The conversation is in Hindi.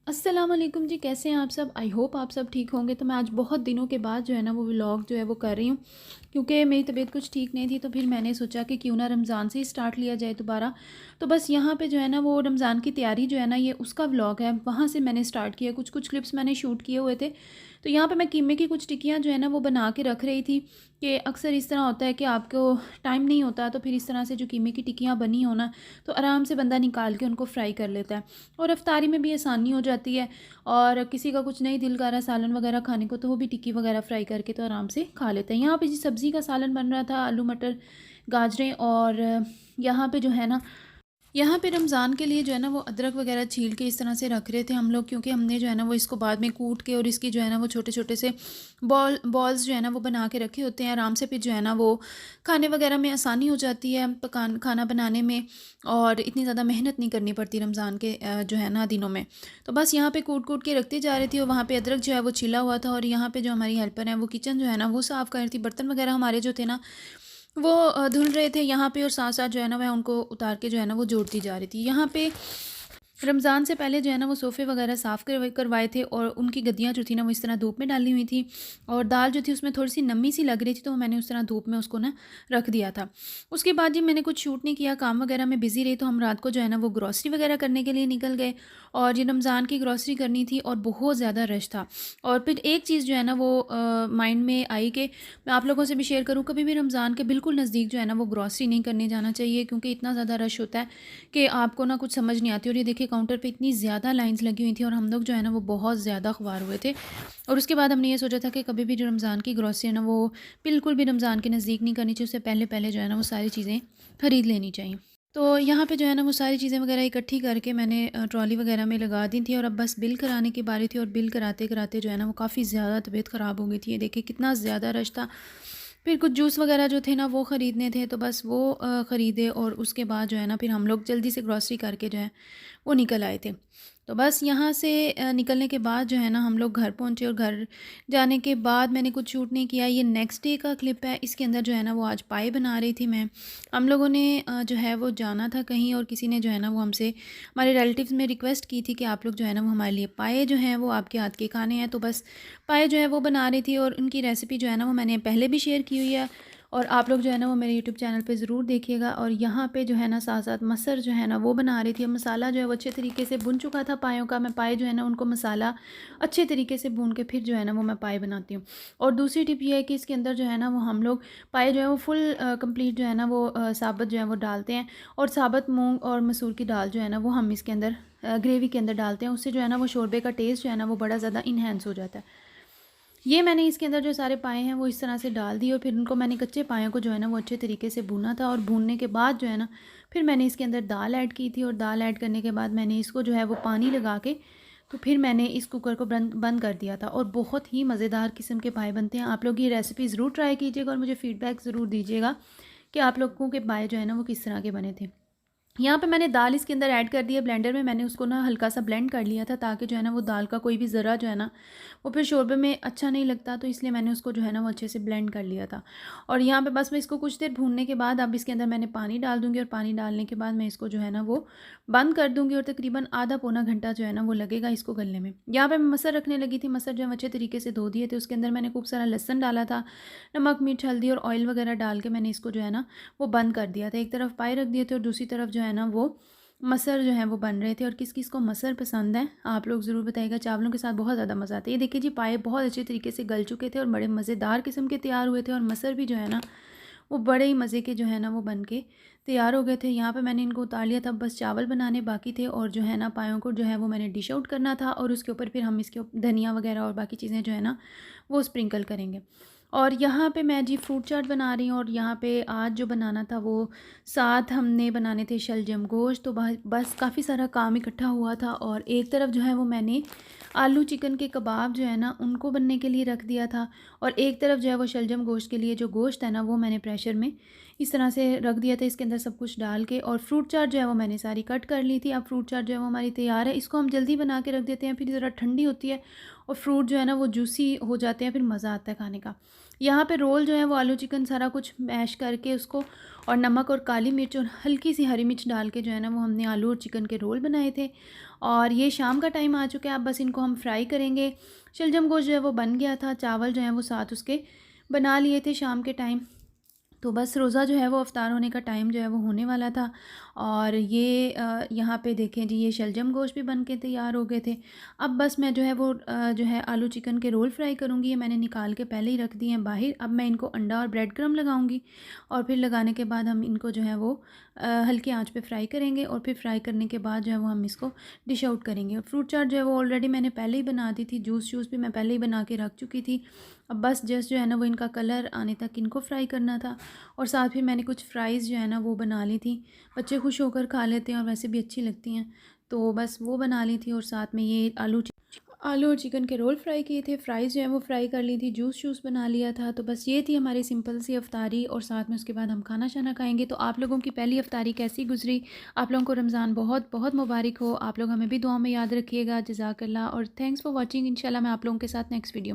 अस्सलाम वालेकुम जी, कैसे हैं आप सब? आई होप आप सब ठीक होंगे। तो मैं आज बहुत दिनों के बाद जो है ना वो व्लॉग जो है वो कर रही हूँ, क्योंकि मेरी तबीयत कुछ ठीक नहीं थी। तो फिर मैंने सोचा कि क्यों ना रमज़ान से ही स्टार्ट लिया जाए दोबारा। तो बस यहाँ पे जो है ना वो रमज़ान की तैयारी जो है ना, ये उसका व्लॉग है, वहाँ से मैंने स्टार्ट किया। कुछ कुछ क्लिप्स मैंने शूट किए हुए थे। तो यहाँ पे मैं कीमे की कुछ टिक्कियाँ जो है ना वो बना के रख रही थी, कि अक्सर इस तरह होता है कि आपको टाइम नहीं होता, तो फिर इस तरह से जो कीमे की टिक्कियाँ बनी हो ना, तो आराम से बंदा निकाल के उनको फ्राई कर लेता है और अफ्तारी में भी आसानी हो जाती है। और किसी का कुछ नहीं दिल कर रहा सालन वगैरह खाने को, तो वो भी टिक्की वगैरह फ्राई करके तो आराम से खा लेते हैं। यहाँ पे जी सब्ज़ी का सालन बन रहा था, आलू मटर गाजरें। और यहाँ पे जो है ना, यहाँ पे रमज़ान के लिए जो है ना वो अदरक वगैरह छील के इस तरह से रख रहे थे हम लोग, क्योंकि हमने जो है ना वो इसको बाद में कूट के और इसकी जो है ना वो छोटे छोटे से बॉल्स जो है ना वो बना के रखे होते हैं आराम से। फिर जो है ना वो खाने वगैरह में आसानी हो जाती है, पकान खाना बनाने में, और इतनी ज़्यादा मेहनत नहीं करनी पड़ती रमज़ान के जो है ना दिनों में। तो बस यहाँ पे कूट कूट के रखती जा रही थी, और वहाँ पे अदरक जो है वो छिला हुआ था। और यहाँ पे जो हमारी हेल्पर है वो किचन जो है ना वो साफ़ कर रही थी, बर्तन वगैरह हमारे जो थे ना वो धुल रहे थे यहाँ पे, और साथ-साथ जो है ना मैं उनको उतार के जो है ना वो जोड़ती जा रही थी। यहाँ पे रमज़ान से पहले जो है ना वो सोफ़े वगैरह साफ़ करवाए थे, और उनकी गद्दियाँ जो थी ना वो इस तरह धूप में डाली हुई थी। और दाल जो थी उसमें थोड़ी-सी नमी सी लग रही थी, तो मैंने उस तरह धूप में उसको ना रख दिया था। उसके बाद जी मैंने कुछ शूट नहीं किया, काम वगैरह में बिज़ी रही। तो हम रात को जो है ना वो ग्रॉसरी वगैरह करने के लिए निकल गए, और ये रमज़ान की ग्रॉसरी करनी थी और बहुत ज़्यादा रश था। और फिर एक चीज़ जो है ना वो माइंड में आई कि मैं आप लोगों से भी शेयर करूँ, कभी भी रमज़ान के बिल्कुल नज़दीक जो है ना वो ग्रॉसरी नहीं करने जाना चाहिए, क्योंकि इतना ज़्यादा रश होता है कि आपको ना कुछ समझ नहीं आती। और ये देखिए काउंटर पे इतनी ज़्यादा लाइंस लगी हुई थी, और हम लोग जो है ना वो बहुत ज़्यादा ख़ुवार हुए थे। और उसके बाद हमने ये सोचा था कि कभी भी जो रमज़ान की ग्रॉसरी है ना वो बिल्कुल भी रमज़ान के नज़दीक नहीं करनी चाहिए, उससे पहले पहले जो है ना वो सारी चीज़ें ख़रीद लेनी चाहिए। तो यहाँ पे जो है ना वो सारी चीज़ें वगैरह इकट्ठी करके मैंने ट्रॉली वगैरह में लगा दी थी, और अब बस बिल कराने की बारी थी। और बिल कराते कराते जो है ना वो काफ़ी ज़्यादा तबीयत ख़राब हो गई थी। ये देखिए कितना ज़्यादा रश था। फिर कुछ जूस वगैरह जो थे ना वो ख़रीदने थे, तो बस वो ख़रीदे, और उसके बाद जो है ना फिर हम लोग जल्दी से ग्रॉसरी करके जो है वो निकल आए थे। तो बस यहाँ से निकलने के बाद जो है ना हम लोग घर पहुँचे, और घर जाने के बाद मैंने कुछ शूट नहीं किया। ये नेक्स्ट डे का क्लिप है। इसके अंदर जो है ना वो आज पाए बना रही थी मैं। हम लोगों ने जो है वो जाना था कहीं, और किसी ने जो है ना वो हमसे, हमारे रिलेटिव्स में रिक्वेस्ट की थी कि आप लोग जो है ना वो हमारे लिए पाए जो हैं वो आपके हाथ के खाने हैं। तो बस पाए जो है वो बना रही थी, और उनकी रेसिपी जो है ना वो मैंने पहले भी शेयर की हुई है, और आप लोग जो है ना वो मेरे यूट्यूब चैनल पे ज़रूर देखिएगा। और यहाँ पे जो है ना साथ साथ मसर जो है ना वो बना रही थी। अब मसाला जो है वो अच्छे तरीके से भुन चुका था पायों का। मैं पाए जो है ना उनको मसाला अच्छे तरीके से भून के फिर जो है ना वो मैं पाए बनाती हूँ। और दूसरी टिप ये है कि इसके अंदर जो है ना वो हम लोग पाए जो है वो फुल कंप्लीट जो है ना वो साबुत जो है वो डालते हैं। और साबुत मूंग और मसूर की दाल जो है ना वो हम इसके अंदर ग्रेवी के अंदर डालते हैं। उससे जो है ना वो शोरबे का टेस्ट जो है ना वो बड़ा ज़्यादा इन्हेंस हो जाता है। ये मैंने इसके अंदर जो सारे पाए हैं वो इस तरह से डाल दिए, और फिर उनको मैंने कच्चे पायों को जो है ना वो अच्छे तरीके से भूना था। और भूनने के बाद जो है ना फिर मैंने इसके अंदर दाल ऐड की थी, और दाल ऐड करने के बाद मैंने इसको जो है वो पानी लगा के, तो फिर मैंने इस कुकर को बंद बंद कर दिया था। और बहुत ही मज़ेदार किस्म के पाए बनते हैं। आप लोग ये रेसिपी ज़रूर ट्राई कीजिएगा, और मुझे फ़ीडबैक ज़रूर दीजिएगा कि आप लोगों के पाए जो है ना वो किस तरह के बने थे। यहाँ पे मैंने दाल इसके अंदर ऐड कर दी है ब्लेंडर में। मैंने उसको ना हल्का सा ब्लेंड कर लिया था, ताकि जो है ना वो दाल का कोई भी ज़रा जो है ना वो फिर शोरबे में अच्छा नहीं लगता, तो इसलिए मैंने उसको जो है ना वो अच्छे से ब्लेंड कर लिया था। और यहाँ पे बस मैं इसको कुछ देर भूनने के बाद अब इसके अंदर मैंने पानी डाल दूँगी, और पानी डालने के बाद मैं इसको जो है ना वो बंद कर दूँगी, और तकरीबन आधा पौना घंटा जो है ना वो लगेगा इसको गलने में। यहाँ पे मैं मसर रखने लगी थी। मसर जो है अच्छे तरीके से धो दिए थे। उसके अंदर मैंने खूब सारा लहसुन डाला था, नमक मिर्च हल्दी और ऑयल वगैरह डाल के मैंने इसको जो है ना वो बंद कर दिया था। एक तरफ पाए रख दिए थे, और दूसरी तरफ जो है ना वो मसर जो है वो बन रहे थे। और किस किस को मसर पसंद है आप लोग ज़रूर बताइएगा। चावलों के साथ बहुत ज़्यादा मज़ा आता है। ये देखिए जी पाए बहुत अच्छे तरीके से गल चुके थे, और बड़े मज़ेदार किस्म के तैयार हुए थे। और मसर भी जो है ना वो बड़े ही मज़े के जो है ना वो बन के तैयार हो गए थे। यहाँ पे मैंने इनको उतार लिया था, बस चावल बनाने बाकी थे, और जो है ना पायों को जो है वो मैंने डिश आउट करना था, और उसके ऊपर फिर हम इसके धनिया वगैरह और बाकी चीज़ें जो है ना वो स्प्रिंकल करेंगे। और यहाँ पे मैं जी फ्रूट चाट बना रही हूँ, और यहाँ पे आज जो बनाना था वो साथ हमने बनाने थे शलजम गोश्त। तो बस काफ़ी सारा काम इकट्ठा हुआ था, और एक तरफ जो है वो मैंने आलू चिकन के कबाब जो है ना उनको बनने के लिए रख दिया था, और एक तरफ जो है वो शलजम गोश्त के लिए जो गोश्त है ना वो मैंने प्रेशर में इस तरह से रख दिया था, इसके अंदर सब कुछ डाल के। और फ्रूट चाट जो है वो मैंने सारी कट कर ली थी। अब फ्रूट चाट जो है वो हमारी तैयार है। इसको हम जल्दी बना के रख देते हैं, फिर ज़रा ठंडी होती है और फ्रूट जो है ना वो जूसी हो जाते हैं, फिर मज़ा आता है खाने का। यहाँ पे रोल जो है वो आलू चिकन सारा कुछ मैश करके उसको, और नमक और काली मिर्च और हल्की सी हरी मिर्च डाल के जो है ना वो हमने आलू और चिकन के रोल बनाए थे। और ये शाम का टाइम आ चुका है, अब बस इनको हम फ्राई करेंगे। शलजम गोश्त जो है वो बन गया था, चावल जो है वो साथ उसके बना लिए थे शाम के टाइम। तो बस रोज़ा जो है वो अफ्तार होने का टाइम जो है वो होने वाला था। और ये यहाँ पे देखें जी, ये शलजम गोश्त भी बन के तैयार हो गए थे। अब बस मैं जो है वो जो है आलू चिकन के रोल फ्राई करूँगी। ये मैंने निकाल के पहले ही रख दिए हैं बाहर। अब मैं इनको अंडा और ब्रेड क्रम्ब लगाऊंगी, और फिर लगाने के बाद हम इनको जो है वो हल्की आंच पे फ्राई करेंगे। और फिर फ्राई करने के बाद जो है वो हम इसको डिश आउट करेंगे। और फ्रूट चाट जो है वो ऑलरेडी मैंने पहले ही बना दी थी, जूस भी मैं पहले ही बना के रख चुकी थी। अब बस जस्ट जो है ना वो इनका कलर आने तक इनको फ्राई करना था। और साथ ही मैंने कुछ फ़्राइज़ जो है ना वो बना ली थी, बच्चे खुश होकर खा लेते हैं और वैसे भी अच्छी लगती हैं, तो बस वो बना ली थी। और साथ में ये आलू और चिकन के रोल फ्राई किए थे, फ़्राइज़ जो है वो फ्राई कर ली थी, जूस बना लिया था। तो बस ये थी हमारी सिंपल सी अफ्तारी, और साथ में उसके बाद हम खाना शाना खाएंगे। तो आप लोगों की पहली अफ्तारी कैसी गुजरी? आप लोगों को रमज़ान बहुत बहुत मुबारक हो। आप लोग हमें भी दुआ में याद रखिएगा। जज़ाकल्लाह, और थैंक्स फॉर वॉचिंग। इंशाल्लाह मैं आप लोगों के साथ नेक्स्ट वीडियो में